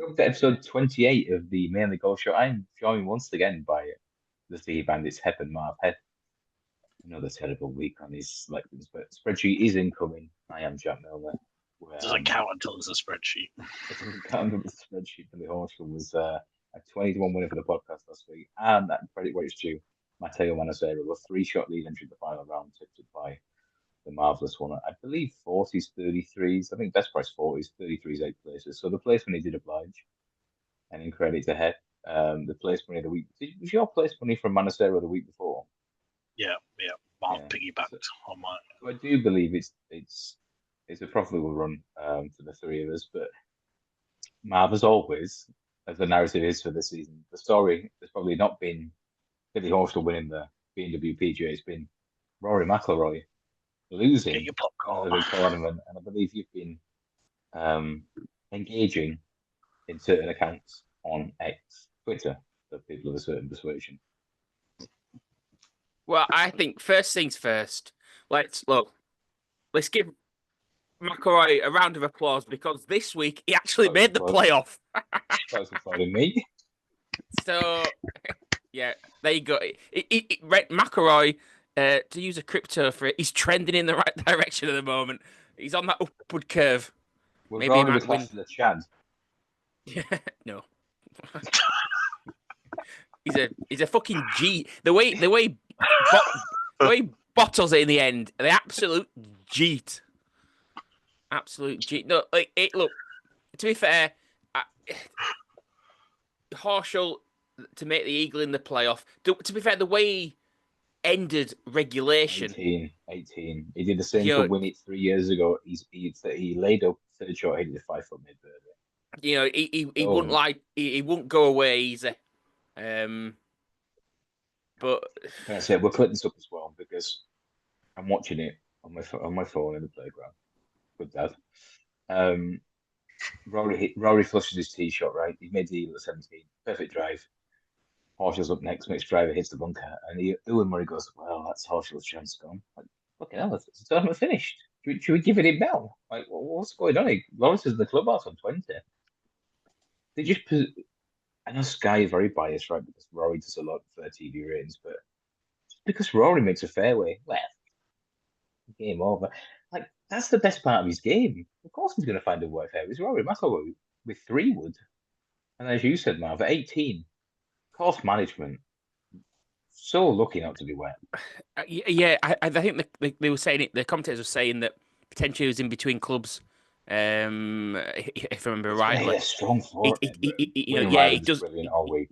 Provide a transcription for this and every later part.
Welcome to episode 28 of the Mainly Golf Show. I'm joined once again by the Sea Bandits, Hep and Marv. Hep, another terrible week on his selections, but spreadsheet is incoming. I am Jack Milner. Doesn't count until it's a spreadsheet. It doesn't count until the spreadsheet. Billy Horschel was a 20-1 winner for the podcast last week, and that credit where it's due. Matteo Manacera was 3-shot lead entering the final round, tipped it by the marvelous one. I believe 40s, 33s. I think best price 40s, 33s, 8 places. So the placement he did oblige. And in credit to Head, the place money of the week. Was your place money from Manacero the week before? Yeah. Mark piggybacked on mine. So I do believe it's a profitable run for the three of us. But Marv, as always, as the narrative is for this season, the story has probably not been Billy Horschel winning the BMWPGA. It's been Rory McIlroy losing Get your popcorn. the big tournament, and I believe you've been engaging in certain accounts on X, Twitter, for people of a certain persuasion. Well, I think first things first. Let's give McIlroy a round of applause because this week he actually made the playoff. That's applauding me. So, yeah, there you go. McIlroy, to use a crypto for it, he's trending in the right direction at the moment. He's on that upward curve. Maybe he might win the Chad. Yeah, no. He's a fucking G. The way bottles it in the end, the absolute Jeet. Absolute Jeet. No, look. To be fair, Horschel to make the eagle in the playoff. To be fair, the way he ended regulation. 18. He did the same to win it 3 years ago. He laid up third shot, hit the 5-foot mid birdie. You know, he wouldn't like he wouldn't go away easy. But I said we'll clip this up as well because I'm watching it on my phone in the playground. Good dad. Rory flushes his tee shot right. He made the eagle at 17. Perfect drive. Horschel's up next. Next driver hits the bunker, and Ewan Murray goes, "Well, that's Horschel's chance gone." Like, fucking hell, it's the tournament finished. Should we give it him now? Like, what's going on? Lawrence is in the clubhouse on 20. They just. I know Sky is very biased, right? Because Rory does a lot for their TV ratings, but because Rory makes a fairway, well, game over. Like, that's the best part of his game. Of course he's going to find a way fairway. It's Rory McIlroy with 3 wood. And as you said, Marv, at 18, course management, so lucky not to be wet. Yeah, I think they were saying it, the commentators were saying that potentially he was in between clubs. If I remember rightly, yeah, strong form. He does. Brilliant all week.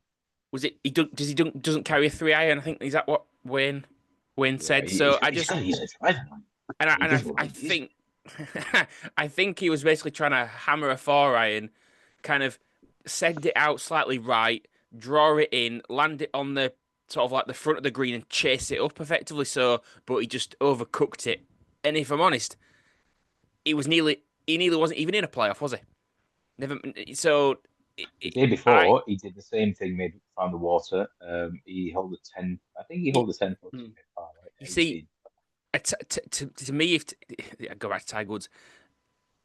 Was it? He doesn't carry a 3-iron. I think is that what Wayne said. So I think I think he was basically trying to hammer a 4-iron, kind of send it out slightly right, draw it in, land it on the sort of like the front of the green and chase it up effectively. So, but he just overcooked it. And if I'm honest, he nearly wasn't even in a playoff, was he? Never. So the day before, he did the same thing. Maybe found the water. He held a 10. I think he held a 10. Right? You see, to me, I go back to Tiger Woods.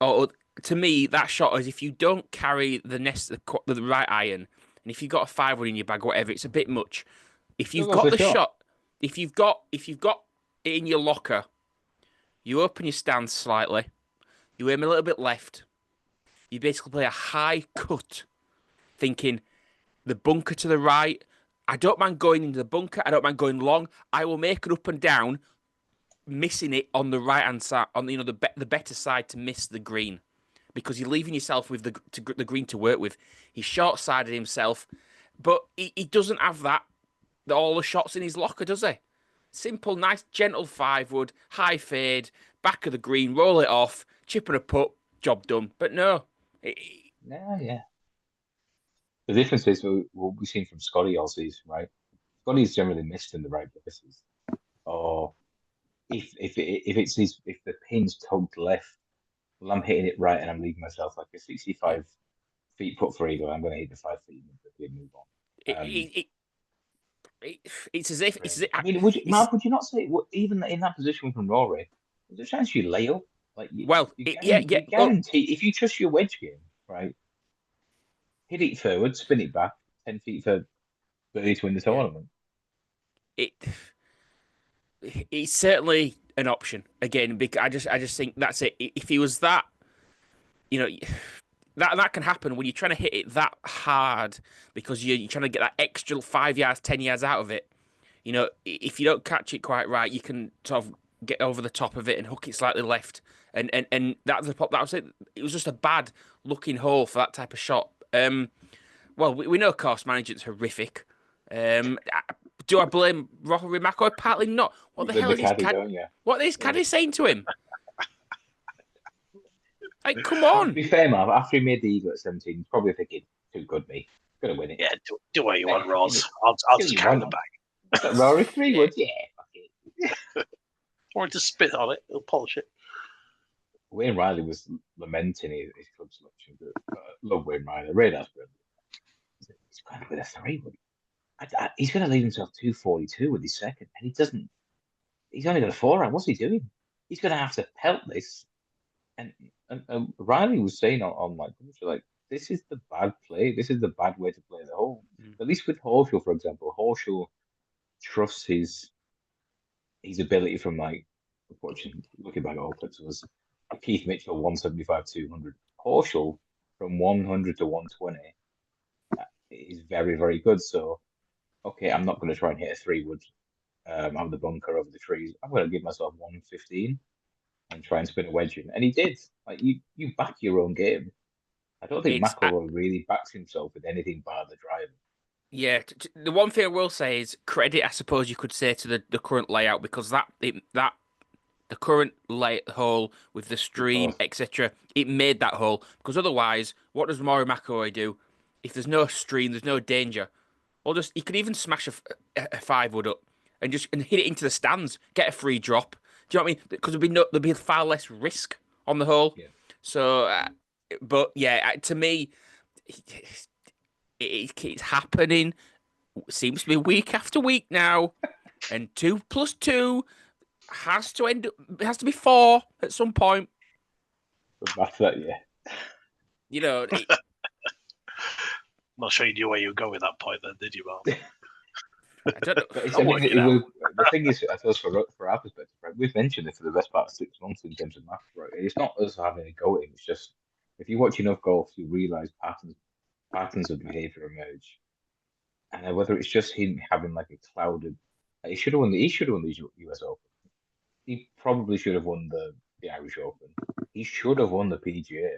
Or to me, that shot is if you don't carry the right iron, and if you've got a 5-wood in your bag, or whatever, it's a bit much. If you've got the shot, if you've got it in your locker, you open your stance slightly. You aim a little bit left. You basically play a high cut, thinking the bunker to the right. I don't mind going into the bunker. I don't mind going long. I will make it up and down, missing it on the right hand side, on the better side to miss the green, because you're leaving yourself with the green to work with. He's short sided himself, but he doesn't have all the shots in his locker, does he? Simple, nice, gentle 5-wood, high fade, back of the green, roll it off, chip and a putt, job done. But no. Yeah. The difference is what we've seen from Scotty all season, right? Scotty's generally missed in the right places. Or if the pin's tugged left, well, I'm hitting it right and I'm leaving myself like a 65 feet putt for eagle. I'm going to hit the 5 feet and move on. It's as if. I mean, Mark, would you not say even in that position from Rory, there's a chance you lay up? Like, you guarantee if you trust your wedge game, right? hit it forward, spin it back, 10 feet for birdie to win the tournament. It's certainly an option again. Because I just think that's it. If he was that, you know, that can happen when you're trying to hit it that hard because you're trying to get that extra 5 yards, 10 yards out of it. You know, if you don't catch it quite right, you can sort of get over the top of it and hook it slightly left. And that was it. It was just a bad looking hole for that type of shot. Well, we know course management's horrific. Do I blame Rory McIlroy? Partly not. What the hell is his caddy? What is caddy saying to him? Like, come on. To be fair, Marv, after he made the eagle at 17, he's probably thinking, too good, me. Gonna win it. Yeah, do what you want, Ross. I'll just carry the bag. Rory, 3 woods, yeah, fuck it. Or just spit on it, he'll polish it. Wayne Riley was lamenting his club selection, but love Wayne Riley. Radar's brilliant. He's going to win a 3 wood. He's going to leave himself 242 with his second, and he doesn't. He's only got a 4 round. What's he doing? He's going to have to pelt this. And Riley was saying on like, this is the bad play. This is the bad way to play the hole. At least with Horschel, for example, Horschel trusts his ability from looking back at all clips was Keith Mitchell 175 200. Horschel from 100 to 120 is very, very good. So, okay, I'm not going to try and hit a 3 wood out of the bunker over the trees. I'm going to give myself 115 and try and spin a wedge in. And he did. Like, you back your own game. I don't think McIlroy really backs himself with anything bar the drive. Yeah, the one thing I will say is credit, I suppose you could say, to the current layout, because the current hole with the stream, etc., it made that hole. Because otherwise, what does Rory McIlroy do? If there's no stream, there's no danger. Or he could even smash a 5 wood up and hit it into the stands, get a free drop. Do you know what I mean? Because there'd be far less risk on the hole. Yeah. So, but yeah, to me, it's happening. Seems to be week after week now, and 2 plus 2 has to be 4 at some point. That's that, yeah. You know, I'm not sure you knew where you would go with that point, then, did you, Mark? I don't know. The thing is, I suppose for our perspective, right, we've mentioned it for the best part of 6 months in terms of math, right? It's not us having a go at him. It's just if you watch enough golf, you realise patterns of behaviour emerge, and whether it's just him having like a clouded, he should have won the US Open. He probably should have won the Irish Open. He should have won the PGA.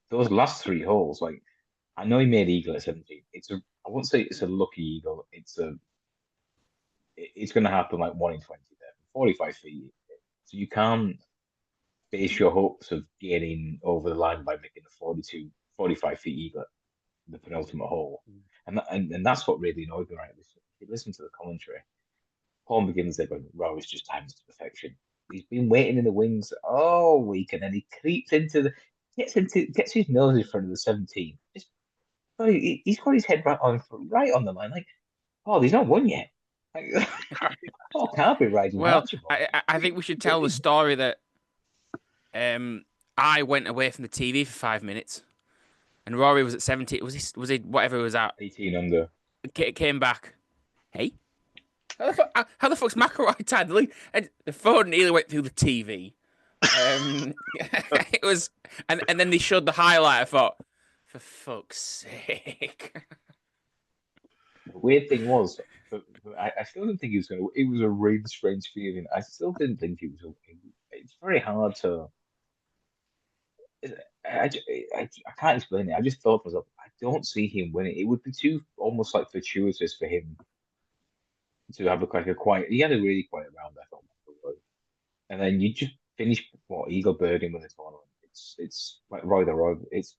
Those last 3 holes, like, I know he made eagle at 17. I won't say it's a lucky eagle. It's going to happen like 1 in 20 there, 45 feet. So you can't base your hopes of getting over the line by making a 45 feet eagle, the penultimate hole. And that's what really annoyed me, right? If you listen to the commentary, Paul McGinn's there going, Rory's just timed to perfection. He's been waiting in the wings all week, and then he creeps gets his nose in front of the 17. He's got his head right on the line. Like, oh, he's not won yet. Like, Paul can't be riding. Well, I think we should tell the story that I went away from the TV for 5 minutes, and Rory was at 17. Was he whatever he was at? 18 under. Came back. Hey, how the fuck's McIlroy tied the lead? And the phone nearly went through the TV. It was, and then they showed the highlight. I thought, for fuck's sake. The weird thing was, I still didn't think he was going to. It was a really strange feeling. I still didn't think he was. It's very hard to. I can't explain it. I just thought to myself, I don't see him winning. It would be too almost like fortuitous for him to have like a quiet. He had a really quiet round, I thought, and then you just finish eagle birding with the tournament. It's like Roy the Rover. It's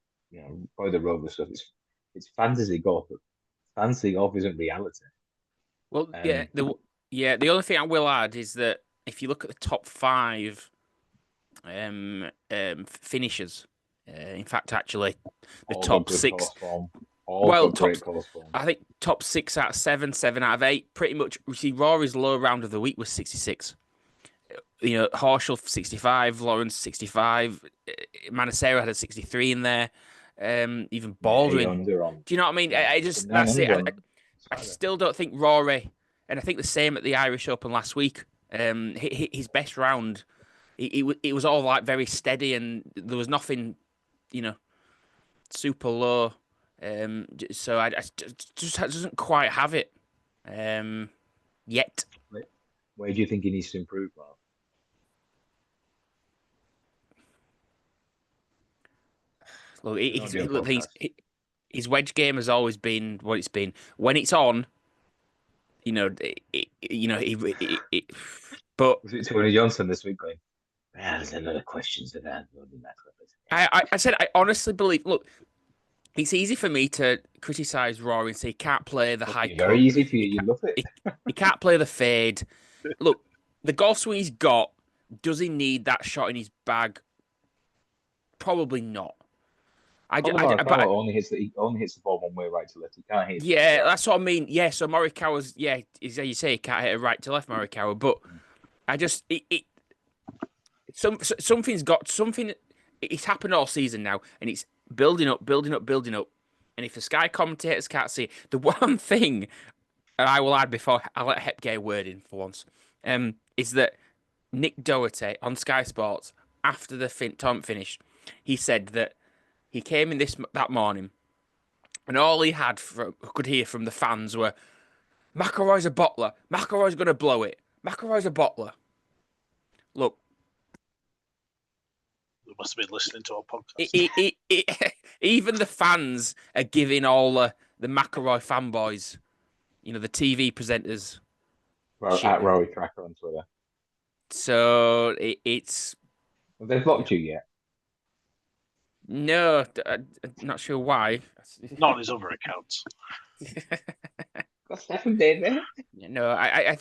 Roy the Rover stuff. It's fantasy golf, but fantasy golf isn't reality. Well, the only thing I will add is that if you look at the top 5 finishers, in fact, actually, the top 6. I think top 6 out of 7, 7 out of 8. Pretty much, you see, Rory's low round of the week was 66. You know, Horschel 65, Lawrence 65, Manacero had a 63 in there. even Baldwin. Under on. Do you know what I mean? I just that's it. I still don't think Rory, and I think the same at the Irish Open last week. His best round, it was all like very steady, and there was nothing, super low. So I just doesn't quite have it yet. Where do you think he needs to improve, Mark? Look, his wedge game has always been what it's been. When it's on, but was it Tony Johnson this week going? There's another question to that. I said I honestly believe. Look, it's easy for me to criticize Rory and say he can't play the high. Very easy for you. You love it. He can't play the fade. Look, the golf swing he's got. Does he need that shot in his bag? Probably not. Only hits the ball one way, right to left. He can't hit. Yeah, that's what I mean. Yeah, so Morikawa's is how you say he can't hit a right to left Morikawa, but I just something's got something. It's happened all season now, and it's building up. And if the Sky commentators can't see it, the one thing I will add before I let Hep get a word in for once, is that Nick Doherty on Sky Sports after the tournament finished, he said that he came in that morning, and all he could hear from the fans were, "McIlroy's a bottler. McIlroy's going to blow it. McIlroy's a bottler." Look, they must have been listening to our podcast. Even the fans are giving all the McIlroy fanboys, the TV presenters, at Rory Tracker on Twitter. So it's. Have they blocked you yet? No, I'm not sure why. Not on his other accounts. Got Stephen David. No, I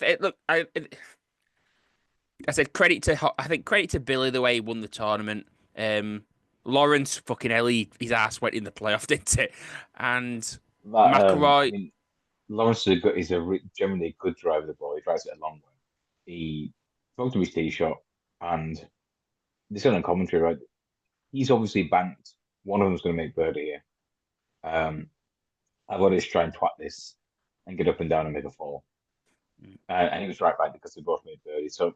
said credit to Billy the way he won the tournament. Lawrence fucking hell, his ass went in the playoff, didn't it? And McIlroy. Lawrence is generally a good driver of the ball. He drives it a long way. He spoke to his tee shot, and this is on commentary, right? He's obviously banked. One of them's going to make birdie here. I've got to try and twat this and get up and down and make a fall. And he was right back because they both made birdie. So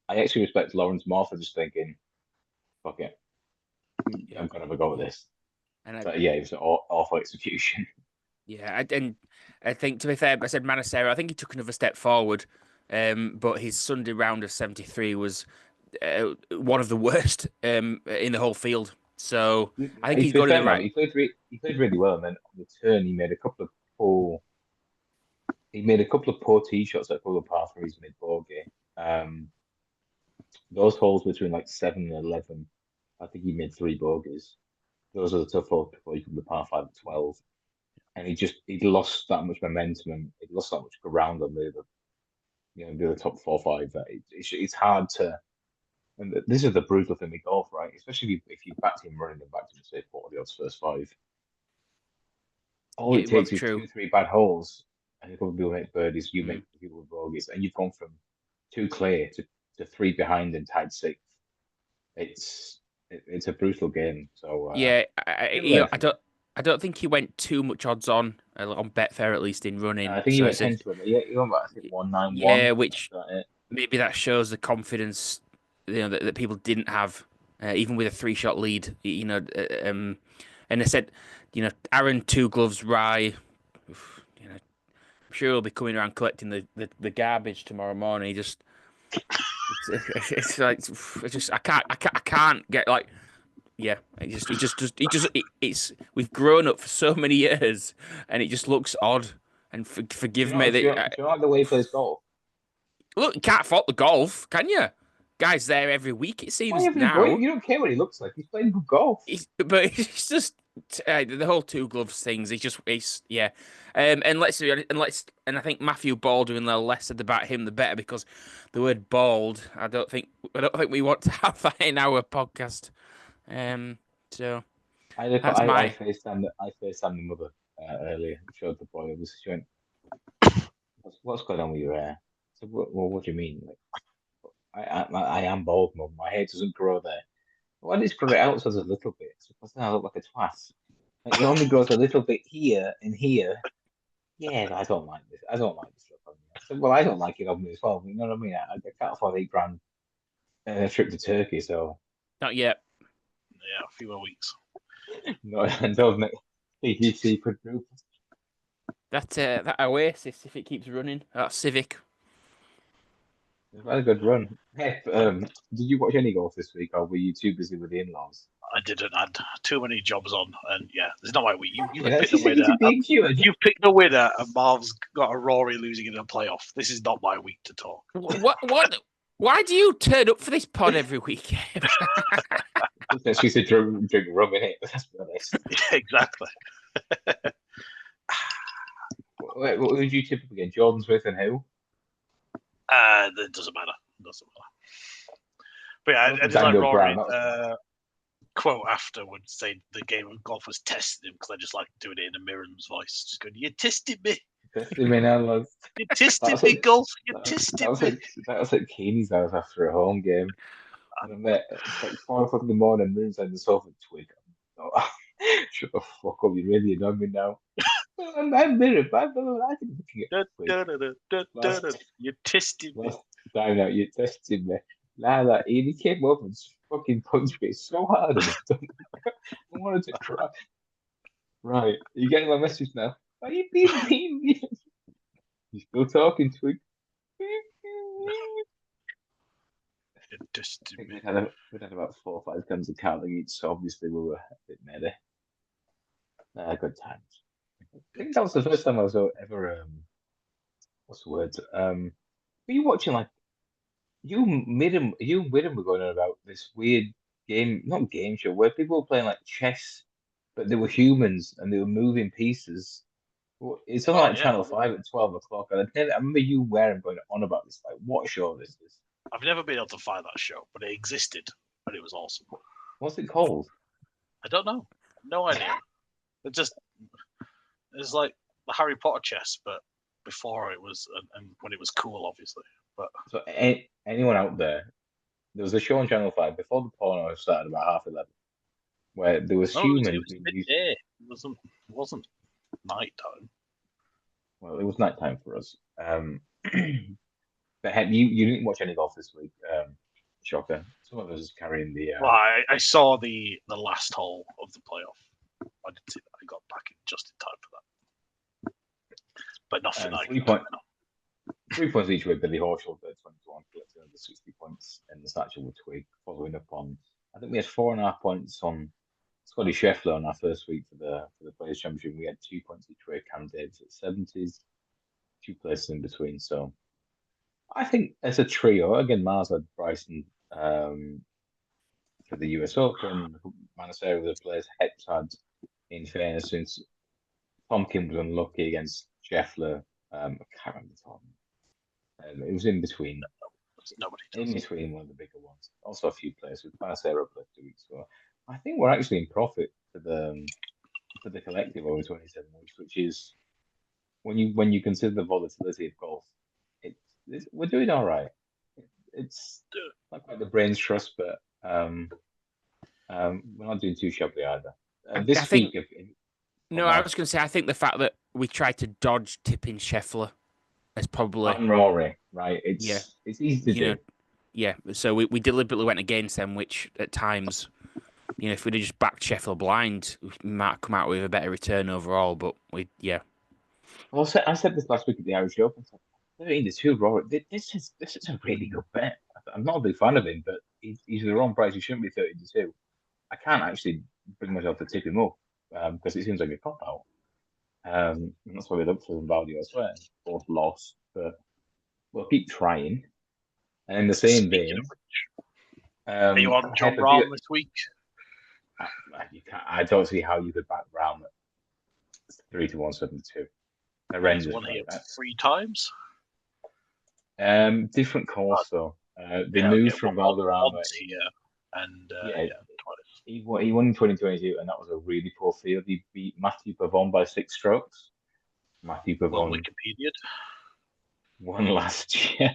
I actually respect Lawrence more for just thinking, fuck it. I'm going to have a go at this. And it was an awful execution. Yeah, and I think, to be fair, I said Manasera, I think he took another step forward, but his Sunday round of 73 was one of the worst in the whole field. So I think he's got it right. He played really well, and then on the turn he made a couple of poor tee shots at a couple of par threes mid bogey. Those holes between like 7 and 11, I think he made 3 bogeys. Those are the tough holes before you come to par 5 and 12, and he lost that much momentum and he lost that much ground on the other top 4 or 5. It's hard to. And this is the brutal thing with golf, right? Especially if you backed him running and backed him, say, 40 odds first 5. All it takes is 2 or 3 bad holes, and a couple of people make birdies, you make people with bogeys, and you've gone from 2 clear to 3 behind and tied 6th. It's a brutal game. So I don't think he went too much odds on Betfair, at least in running. I think he went 10 to it. Yeah, he went about 191. Yeah, which maybe that shows the confidence that people didn't have, even with a 3-shot lead. And I said, Aaron 2 Gloves Rye. I'm sure he'll be coming around collecting the garbage tomorrow morning. It's like I can't get like. Yeah, it's we've grown up for so many years, and it just looks odd. And forgive me. Do you like the way he plays golf? Look, you can't fault the golf, can you? Guy's there every week, it seems now. You don't care what he looks like. He's playing good golf. But it's just the whole 2 gloves things. And I think Matthew Baldwin, the less said about him, the better, because the word bald, I don't think we want to have that in our podcast. So I FaceTimed the mother earlier. Showed the boy. She went, "What's going on with your hair?" So, what do you mean? Like, I am bald, Mum. My hair doesn't grow there. Why did it grow it out so a little bit? Because then I look like a twat. Like, it only goes a little bit here and here. Yeah, I don't like this. I don't like this look on me. I said, well, I don't like it on me as well. You know what I mean? I can't afford £8 a trip to Turkey, so Not yet. Yeah, a few more weeks. no, I don't make PGC quadruple. That Oasis, if it keeps running, that Civic. It's had a good run. Hey, did you watch any golf this week, or were you too busy with the in-laws? I didn't. I had too many jobs on, and yeah, it's not my week. You Yeah, picked she the said you winner. to be cute. You picked the winner, and Marv's got a Rory losing in a playoff. This is not my week to talk. What? Why do you turn up for this pod every weekend? She said drink rum in it. Let's be honest. Yeah, exactly. Wait, what would you tip up again? Jordan Smith and who? It doesn't matter. But yeah, I just like Daniel Rory. Brown, Quote afterwards saying the game of golf was testing him because I just like doing it in a Miriam's voice. Just going, "You tested me. Testing me now, lads." You tested me, golf. You tested me." That was at Keeney's house after a home game. And I met, it's like 4 o'clock in the morning, Moon's on the sofa, twig. Oh, shut the fuck up, you really annoy me now. I'm Miriam, I didn't You tested me. last time out, you tested me. Nah, he came up and fucking punched me so hard. I wanted to cry. Right, you getting my message now? Are you being mean? You still talking, Twig? Tested me. We'd had about 4 or 5 cans of Carling each, so obviously we were a bit merry. Good times. I think that was the first time I was ever what's the word? Were you watching like you and Widham were going on about this weird game, not game show, where people were playing like chess, but they were humans and they were moving pieces. It's on like Channel 5 at 12 o'clock, and I remember you wearing going on about this. Like, what show is this? I've never been able to find that show, but it existed, and it was awesome. What's it called? I don't know. No idea. It's like the Harry Potter chess, but before it was, and when it was cool, obviously. But so anyone out there was a show on Channel 5 before the porno started about 11:30, where there was humans. It was midday. It wasn't night time. Well, it was nighttime for us. But you didn't watch any golf this week. Shocker. Some of us is carrying the. Well, I saw the last hole of the playoff. I didn't see that. I got back just in time for that. But nothing. 3 points each way. Billy Horschel at 21, collected under 60 points in the Satchel with Twig, following up on. I think we had 4.5 points on Scotty Scheffler on our first week for the Players Championship. We had 2 points each way. Cam Davis at 70s, 2 places in between. So I think as a trio, again, Mars had Bryson for the US Open, Manasera with the players, Heps had, in fairness, since Tompkins was unlucky against Scheffler. I can't remember the time. It was in between. In between one of the bigger ones. Also a few players with Manasera played 2 weeks ago. I think we're actually in profit for the collective over 27 weeks, which is when you consider the volatility of golf, we're doing all right. It's not quite the brains trust, but we're not doing too sharply either. I was going to say, I think the fact that we tried to dodge tipping Scheffler is probably and Rory, right? It's easy to do. Yeah, so we deliberately went against them, which at times, if we'd have just backed Scheffler blind, we might come out with a better return overall. But Well, I said this last week at the Irish Open. 13-2, Rory. This is a really good bet. I'm not a big fan of him, but he's the wrong price. He shouldn't be 13-2. I can't actually bring myself to tip him up because it seems like a cop out. And that's why we look for some value elsewhere. Both lost, but we'll keep trying. And in the same vein, are you on John Rahm this week? I don't see how you could back Rahm at 3-172. Horrendous. He's won here 3 times. Different course though. They moved from Valderrama here, and he won in 2022, and that was a really poor field. He beat Matthew Pavon by 6 strokes. Matthew Pavon Wikipedia won last year.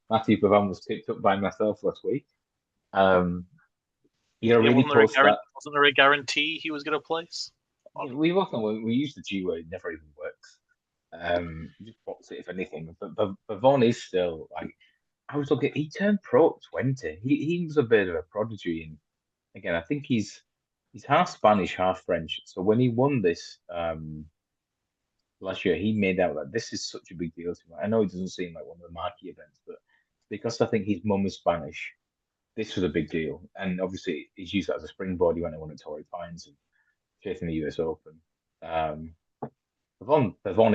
Matthew Pavon was picked up by myself last week. He had a really poor start. Wasn't there a guarantee he was going to place We often we use the G word, it never even works. Just box it if anything. But Von is still like I was looking. He turned pro at 20. He was a bit of a prodigy, and again, I think he's half Spanish, half French. So when he won this last year, he made out that this is such a big deal to him. I know it doesn't seem like one of the marquee events, but because I think his mum is Spanish, this was a big deal. And obviously, he's used that as a springboard. He went and won at Torrey Pines and chasing the US Open. Pavon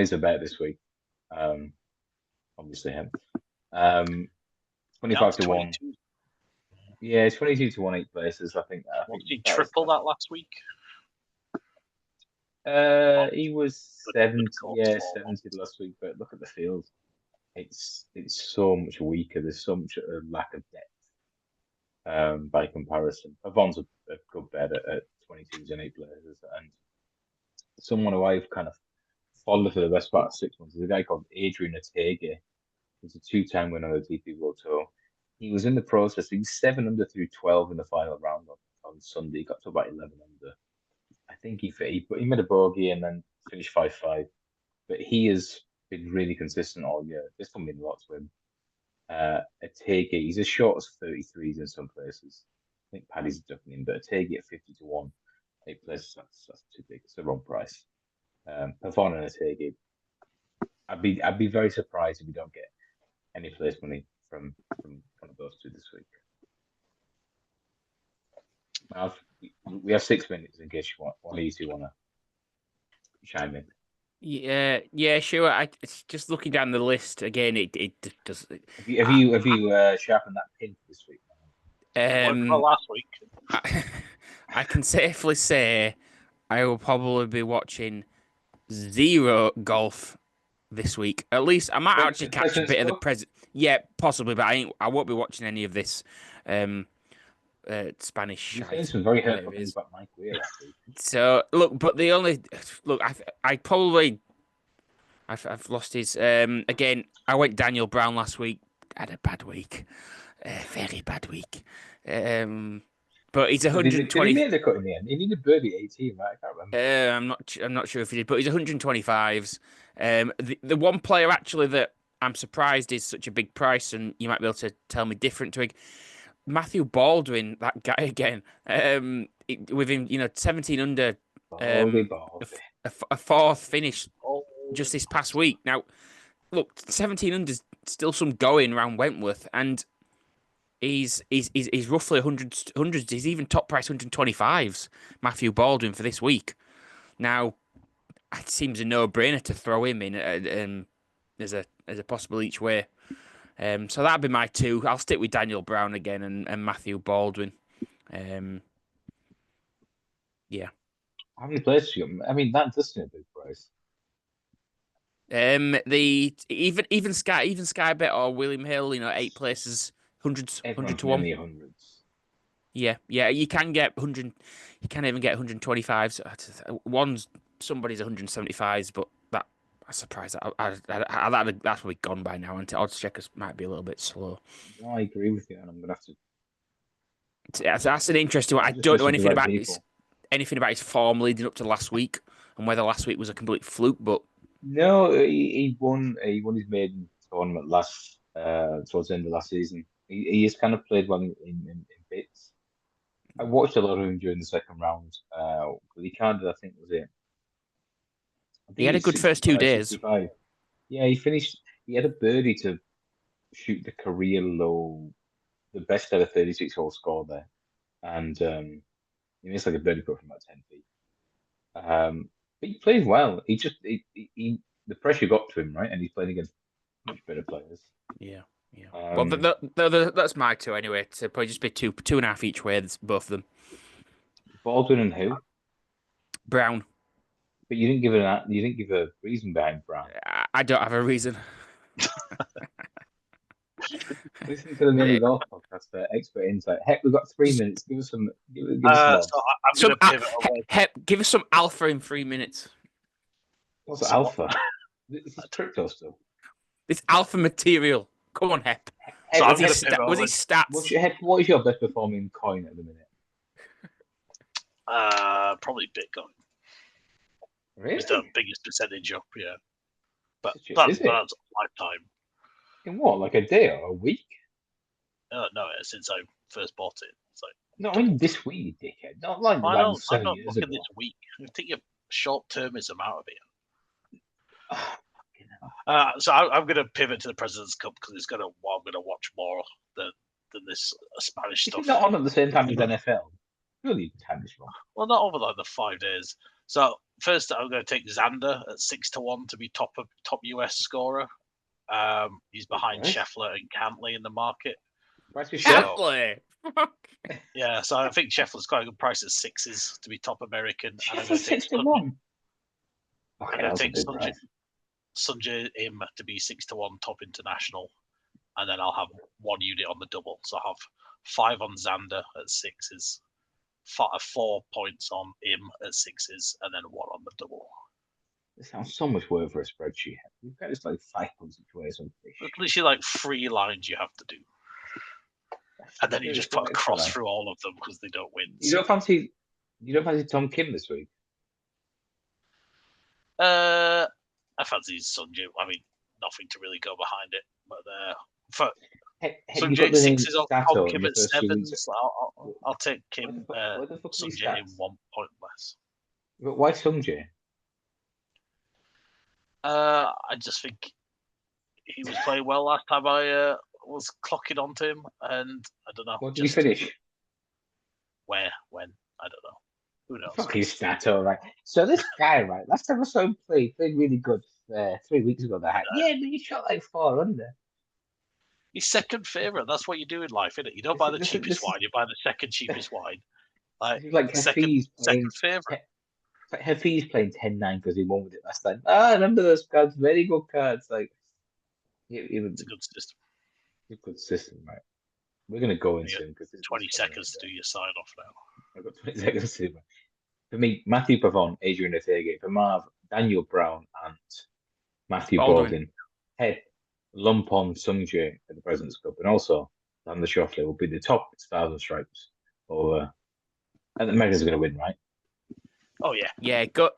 is a bet this week. Obviously him. 25 to 1. Yeah, it's 22 to 1, 8 places. I think he triple that last week? He was 70, 70 last week, but look at the field. It's so much weaker. There's so much lack of depth by comparison. Pavon's a good bet at 22s and 8 places, and someone who I've kind of followed for the best part of 6 months is a guy called Adrian Ortega. He's a 2-time winner of the DP World Tour. He was in the process. He's 7 under through 12 in the final round on Sunday. He got to about 11 under. I think he made a bogey and then finished 5-5. But he has been really consistent all year. This can mean a lot to him. Ortega, he's as short as 33s in some places. I think Paddy's ducking him, but Ortega at 50 to 1, 8 places, that's too big. It's the wrong price. Pavon and Ortega, I'd be very surprised if we don't get any place money from one of those two this week. We have 6 minutes in case you want to chime in. Yeah, sure. It's just looking down the list again. It does. Have you sharpened that pin for this week? Last week. I can safely say I will probably be watching 0 golf this week. At least I might actually catch a bit of the present. Yeah, possibly, but I won't be watching any of this Spanish. You're saying some very hurtful things about Mike Weir. So look, but the only I've lost his. Again, I went Daniel Brown last week. Had a bad week, very bad week. But he's 120. Did he make the cut in the end? He needed birdie 18, right? I can't remember. I'm not sure if he did, but he's 125s. The one player actually that I'm surprised is such a big price, and you might be able to tell me different, Twig. Matthew Baldwin, that guy again. With him, 17 under, a fourth finish just this past week. Now, look, 17 under's still some going around Wentworth, and he's roughly 100s. He's even top price 125s. Matthew Baldwin for this week. Now, it seems a no-brainer to throw him in as a possible each way. So that'd be my 2. I'll stick with Daniel Brown again and Matthew Baldwin. Yeah. How many places you got? I mean, that does seem a big price. The even Sky Bet or William Hill, 8 places, 100 to 1. 100s. Yeah, you can get 100. You can even get 125s. Somebody's 175s, but I'm surprised that's probably gone by now. And odds checkers might be a little bit slow. No, I agree with you, and I'm gonna have to. That's an interesting one. I don't know anything about his form leading up to last week, and whether last week was a complete fluke. But no, he won his maiden tournament towards the end of last season. He has kind of played well in bits. I watched a lot of him during the second round. He kind of, I think, was it. He had a good first 2 days. 65. Yeah, he had a birdie to shoot the career low, the best ever 36-hole score there. And he missed like a birdie putt from about 10 feet. But he played well. The pressure got to him, right? And he's playing against much better players. Yeah. Well, that's my 2 anyway. So probably just be 2.5 each way, both of them. Baldwin and who? Brown. But you didn't give a reason behind Brown. I don't have a reason. Listen to the Mini Golf Podcast for expert insight. Heck, we've got 3 minutes. Give us some. Give us some give us some alpha in 3 minutes. What's alpha? This is crypto stuff. This alpha material. Come on, Hep. So was he stats? What is your best performing coin at the minute? Probably Bitcoin. Really? It's the biggest percentage up, yeah. But Is it? that's lifetime. In what, like a day or a week? No, since I first bought it. It's like, No, I mean this week, dickhead. Not like I'm around 7 not years looking ago. this week. I think your short-termism out of it. Ah, So I'm going to pivot to the President's Cup because I'm going to watch more than this Spanish is stuff. it not on at the same time as NFL? Really, time is wrong. Well, not over like the 5 days. So first, I'm going to take Xander at 6-1 to be top US scorer. He's behind Right. Scheffler and Cantley in the market. Price is So- short. Exactly. Yeah, so I think Scheffler's quite a good price at 6s to be top American. And I'm going to take 6 to 1. I'm Okay, going to that's a take big price. Sunjay Im to be 6-1 top international, and then I'll have 1 unit on the double. So I'll have 5 on Xander at 6s, 4 points on Im at 6s, and then 1 on the double. This sounds so much work for a spreadsheet. We've got this like 5 points each way or something. It's literally like 3 lines you have to do, and then you just put a cross through all of them because they don't win. You don't fancy Tom Kim this week? I fancy Sunjay. I mean, nothing to really go behind it, but for Have you got Sunjay the name 6s on Sato Tom in Kim the at first 2 weeks? 7s. I'll take Kim Where the fuck are these Sunjay in stats? 1 point less. But why Sunjay? I just think he was playing well last time I was clocking onto him, and I don't know. What did he finish? Where? When? I don't know. Who knows? Fucking Stato, right? So this guy, right? Last time I saw him played really good 3 weeks ago. But he shot like 4 under. He's second favourite. That's what you do in life, isn't it? You don't buy the cheapest wine. You buy the second cheapest wine. Like second playing. favourite. It's like Hafiz playing 10-9 because he won with it last time. I remember those cards. Very good cards. Like, It's a good system. It's a good system, right? We're gonna go in You soon because 20 seconds to do your sign off now. I've got 20 seconds to do. For me, Matthew Pavon, Adrian Ortega. For Marv, Daniel Brown, and Matthew Baldwin. Head lump on Sunjay at the President's Cup, and also Xander Schauffele will be the top Stars and Stripes. And the Americans are going to win, right? Oh yeah. Yeah, go.